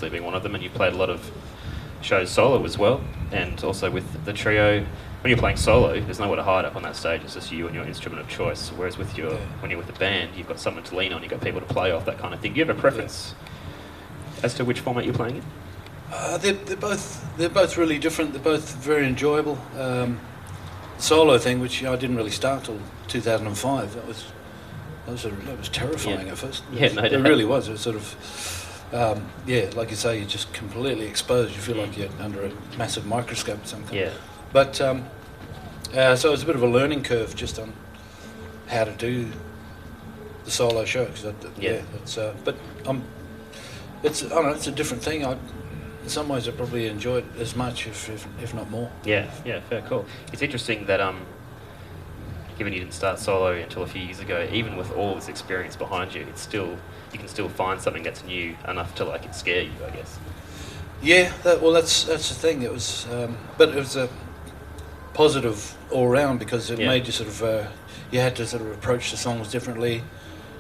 obviously being one of them, and you played a lot of shows solo as well, and also with the trio. When you're playing solo, there's nowhere to hide up on that stage. It's just you and your instrument of choice. Whereas when you're with the band, you've got someone to lean on. You've got people to play off, that kind of thing. Do you have a preference as to which format you're playing in? They're both really different. They're both very enjoyable. Solo thing, which I didn't really start till 2005. That was terrifying at first. Yeah, no doubt. It really was. It was sort of like you say, you're just completely exposed. You feel like you're under a massive microscope or something. Yeah. But so it was a bit of a learning curve just on how to do the solo show. It's I don't know, it's a different thing. In some ways, I probably enjoy it as much, if not more. Yeah, fair, cool. It's interesting that given you didn't start solo until a few years ago, even with all this experience behind you, you can still find something that's new enough to like it scare you, I guess. Yeah, that's the thing. It was, but it was a positive all round because it made you sort of you had to sort of approach the songs differently,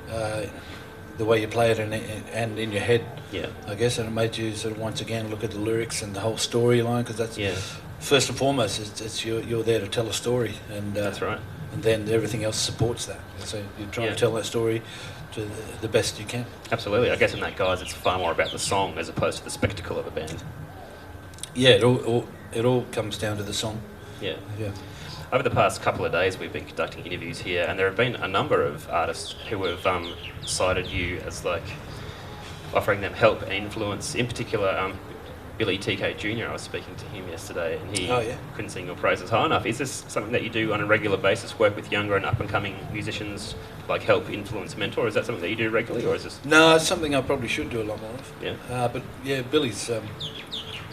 the way you play it and in your head. Yeah, I guess, and it made you sort of once again look at the lyrics and the whole storyline, because that's first and foremost. It's you're there to tell a story, and that's right. And then everything else supports that. So you're trying to tell that story to the best you can. Absolutely. I guess in that, guys, it's far more about the song as opposed to the spectacle of a band. Yeah, it all comes down to the song. Yeah. Yeah. Over the past couple of days, we've been conducting interviews here, and there have been a number of artists who have cited you as like offering them help and influence. In particular, Billy TK Jr. I was speaking to him yesterday, and he couldn't sing your praises high enough. Is this something that you do on a regular basis? Work with younger and up and coming musicians, like help, influence, mentor? Is that something that you do regularly, or is this? No, it's something I probably should do a lot more of. Yeah. But yeah, Billy's.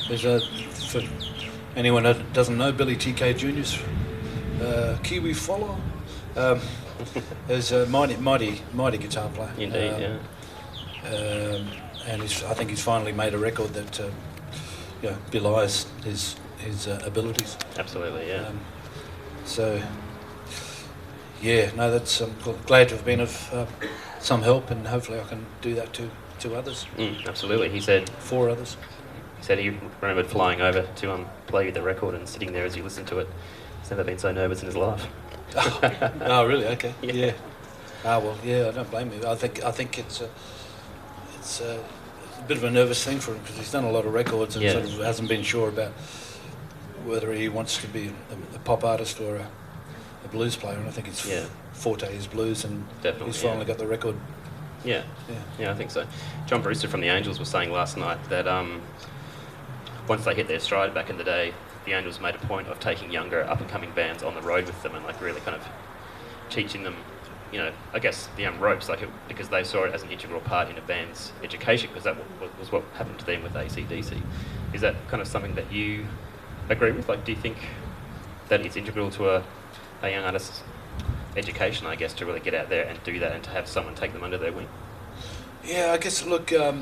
For anyone that doesn't know, Billy TK Jr.'s Kiwi follower. Is a mighty guitar player. Indeed, and I think he's finally made a record that belies his abilities. Absolutely, yeah. That's glad to have been of some help, and hopefully I can do that to others. Absolutely. He said 4 others. He said he remembered flying over to play you the record and sitting there as you listened to it. He's never been so nervous in his life. Oh, really? Okay. Yeah. I don't blame you. I think it's a bit of a nervous thing for him because he's done a lot of records and sort of hasn't been sure about whether he wants to be a pop artist or a blues player. And I think his forte is blues, and definitely, he's finally got the record. Yeah, I think so. John Brewster from the Angels was saying last night that once they hit their stride back in the day, the Angels made a point of taking younger up-and-coming bands on the road with them and like really kind of teaching them, I guess the ropes, because they saw it as an integral part in a band's education, because that was what happened to them with AC/DC. Is that kind of something that you agree with? Like, do you think that it's integral to a young artist's education, I guess, to really get out there and do that and to have someone take them under their wing? Yeah, I guess, look, I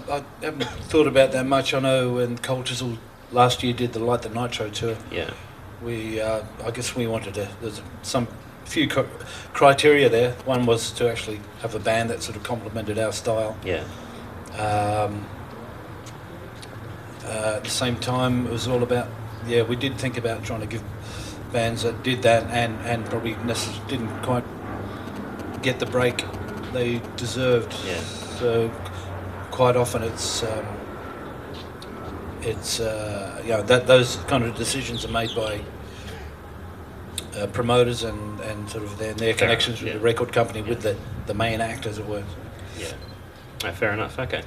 haven't thought about that much. I know when Cold Chisel last year did the Light the Nitro tour, I guess we wanted to, there's some few criteria there. One was to actually have a band that sort of complemented our style. Yeah. At the same time, it was all about, we did think about trying to give bands that did that and probably didn't quite get the break they deserved. Yeah. So quite often those kind of decisions are made by promoters and sort of their connections with the record company, with the main act, as it were. Yeah. Fair enough. Okay.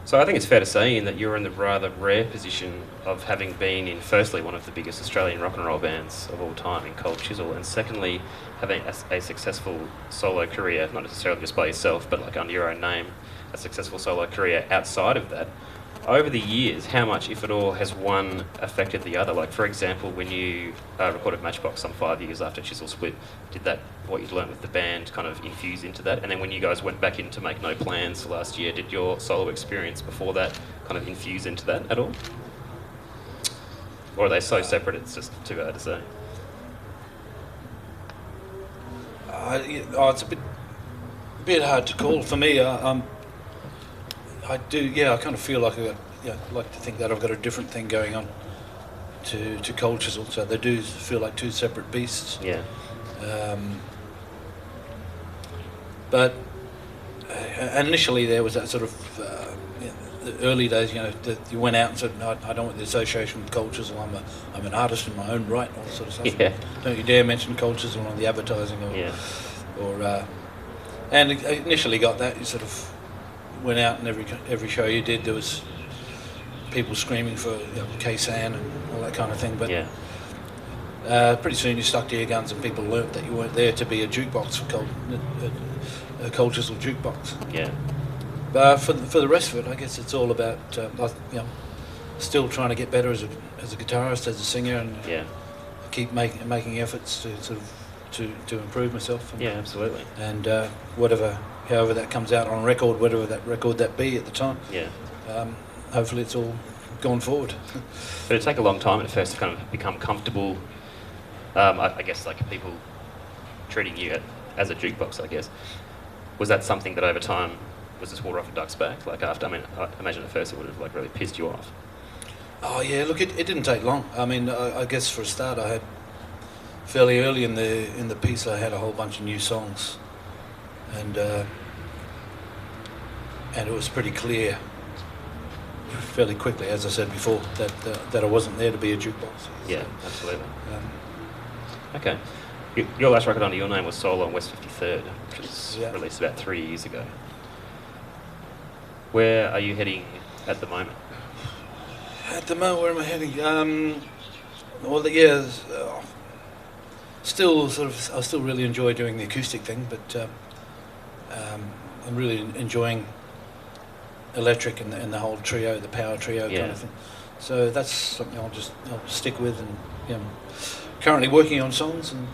So I think it's fair to say, Ian, that you're in the rather rare position of having been in, firstly, one of the biggest Australian rock and roll bands of all time in Cold Chisel, and secondly, having a successful solo career, not necessarily just by yourself, but like under your own name, a successful solo career outside of that. Over the years, how much, if at all, has one affected the other? Like, for example, when you recorded Matchbox some 5 years after Chisel split, did that, what you'd learnt with the band, kind of infuse into that? And then when you guys went back in to make No Plans last year, did your solo experience before that kind of infuse into that at all? Or are they so separate it's just too hard to say? It's a bit hard to call. For me, I kind of feel like I got like to think that I've got a different thing going on to Cold Chisel, so they do feel like two separate beasts. Yeah. But initially there was that sort of the early days, that you went out and said, no, I don't want the association with Cold Chisel. I'm an artist in my own right, all that sort of stuff. Yeah. Don't you dare mention Cold Chisel on the advertising and initially got that. You sort of went out and every show you did, there was people screaming for K-San and all that kind of thing. But pretty soon you stuck to your guns, and people learnt that you weren't there to be a jukebox for a Cold Chisel jukebox. Yeah. But for the rest of it, I guess it's all about still trying to get better as a guitarist, as a singer, and keep making efforts to sort of to improve myself. Yeah, absolutely. And however that comes out on record, whatever that record that be at the time. Yeah. Hopefully it's all gone forward. But it'd take a long time at first to kind of become comfortable. I guess like people treating you as a jukebox. I guess was that something that over time was just water off a duck's back? Like after, I imagine at first it would have like really pissed you off. Oh yeah, look, it didn't take long. I mean, I guess for a start, I had fairly early in the piece, I had a whole bunch of new songs, and it was pretty clear fairly quickly, as I said before, that I wasn't there to be a jukebox. Yeah, absolutely. Okay. Your last record under your name was Solo on West 53rd, which was released about 3 years ago. Where are you heading at the moment? At the moment, where am I heading? I still really enjoy doing the acoustic thing, but I'm really enjoying electric and the whole trio, the power trio kind of thing. So that's something I'll stick with, and currently working on songs, and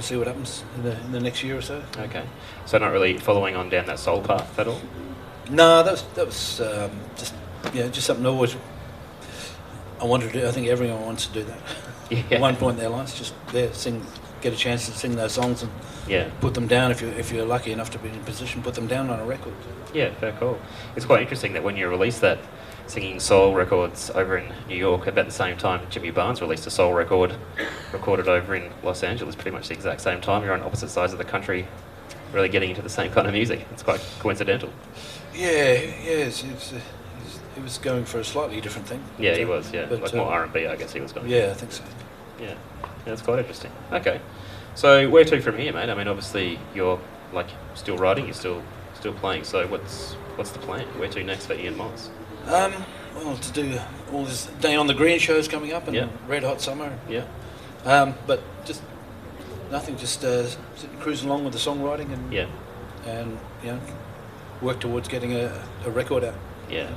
see what happens in the next year or so. Okay, so not really following on down that soul path at all. No, that was just something I wanted to do. I think everyone wants to do that. At one point in their lives, just get a chance to sing those songs and put them down if you're lucky enough to be in a position, put them down on a record. Yeah, fair call. It's quite interesting that when you released that singing soul records over in New York, about the same time Jimmy Barnes released a soul record recorded over in Los Angeles, pretty much the exact same time. You're on opposite sides of the country, really getting into the same kind of music. It's quite coincidental. He was going for a slightly different thing. Yeah, he was, but, like more R&B, I guess he was going. Yeah, I think so. Yeah, that's quite interesting. Okay, so where to from here, mate? I mean, obviously you're like still writing, you're still playing. So what's the plan? Where to next for Ian Moss? Well, to do all this Day on the Green shows coming up, and Red Hot Summer. Yeah. But just nothing. Just cruising along with the songwriting and work towards getting a record out. Yeah.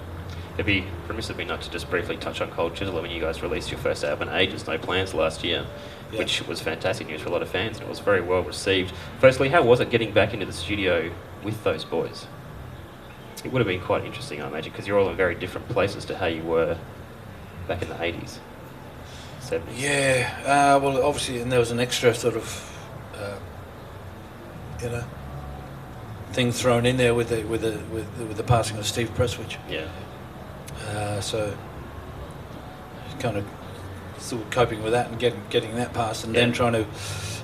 It'd be remiss of me not to just briefly touch on Cold Chisel. I mean, you guys released your first album in ages, No Plans, last year, which was fantastic news for a lot of fans, and it was very well received. Firstly, how was it getting back into the studio with those boys? It would have been quite interesting, I imagine, because you're all in very different places to how you were back in the 80s, 70s. Yeah, well, obviously, and there was an extra sort of, thing thrown in there with the passing of Steve Presswich. Yeah. So kind of still coping with that and getting that past, and then trying to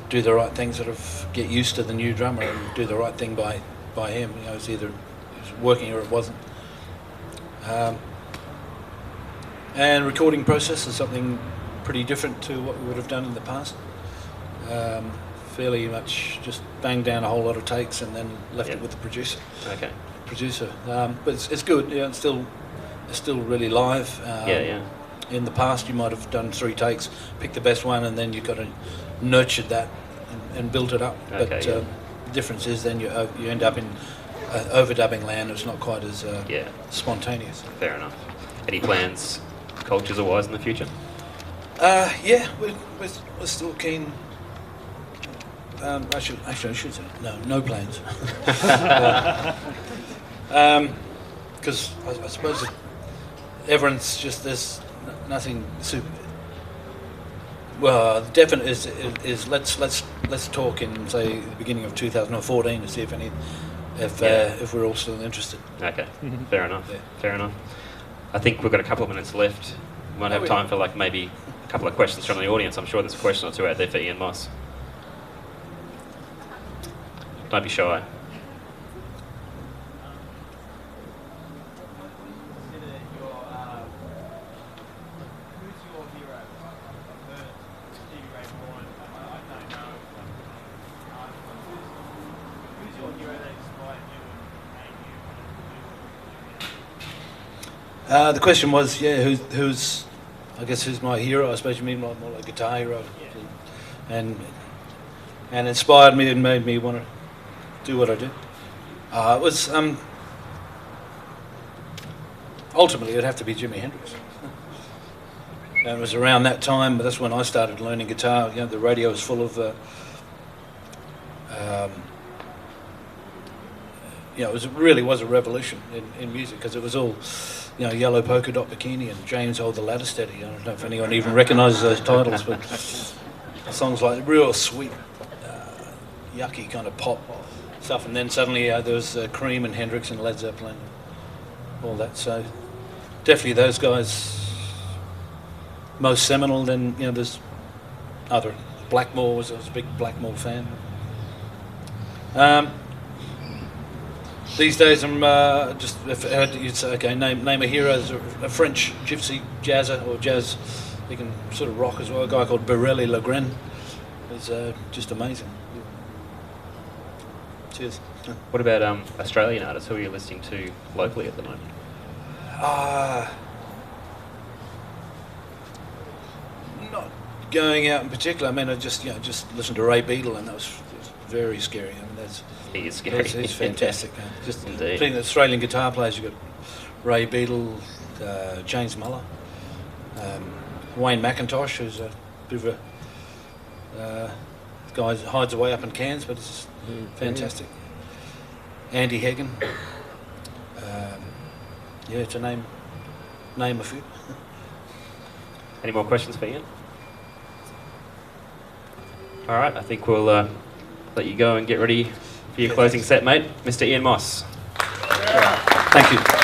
do the right thing, sort of get used to the new drummer and do the right thing by him. It's either it was working or it wasn't. And recording process is something pretty different to what we would have done in the past. Fairly much just banged down a whole lot of takes and then left it with the producer. Okay. But it's good. It's still really live. In the past, you might have done 3 takes, picked the best one, and then you've got to nurture that and build it up. The difference is then you end up in overdubbing land. It's not quite as spontaneous. Fair enough. Any plans, Cold Chisel wise, in the future? We're still keen. I should say no plans. Because I suppose everyone's just there's nothing super. Well, the definite is let's talk in say the beginning of 2014 to see if we're all still interested. Okay, fair enough. Yeah. Fair enough. I think we've got a couple of minutes left. We might have time for like maybe a couple of questions from the audience. I'm sure there's a question or two out there for Ian Moss. Don't be shy. The question was, who's I guess who's my hero? I suppose you mean more like a guitar hero, and inspired me and made me want to do what I do. It was ultimately it'd have to be Jimi Hendrix. And it was around that time, but that's when I started learning guitar. The radio was full of it really was a revolution in music, because it was all, Yellow Polka Dot Bikini and James Hold the Ladder Steady. I don't know if anyone even recognises those titles, but songs like real sweet, yucky kind of pop stuff. And then suddenly there was Cream and Hendrix and Led Zeppelin, all that. So definitely those guys most seminal. Then there's other Blackmore. I was a big Blackmore fan. These days, I'm just, if you'd say, okay, name a hero. There's a French gypsy jazzer, or jazz, he can sort of rock as well. A guy called Borelli Legren is just amazing. Cheers. What about Australian artists? Who are you listening to locally at the moment? Not going out in particular. I mean, I just listened to Ray Beadle, and that was very scary. I mean, he is scary. He's fantastic. Just indeed. Being Australian guitar players, you've got Ray Beadle, James Muller, Wayne McIntosh, who's a bit of a guy that hides away up in Cairns, but it's fantastic. Andy Hagen, to name a few. Any more questions for Ian? All right, I think we'll let you go and get ready for your closing set, mate. Mr. Ian Moss. Thank you.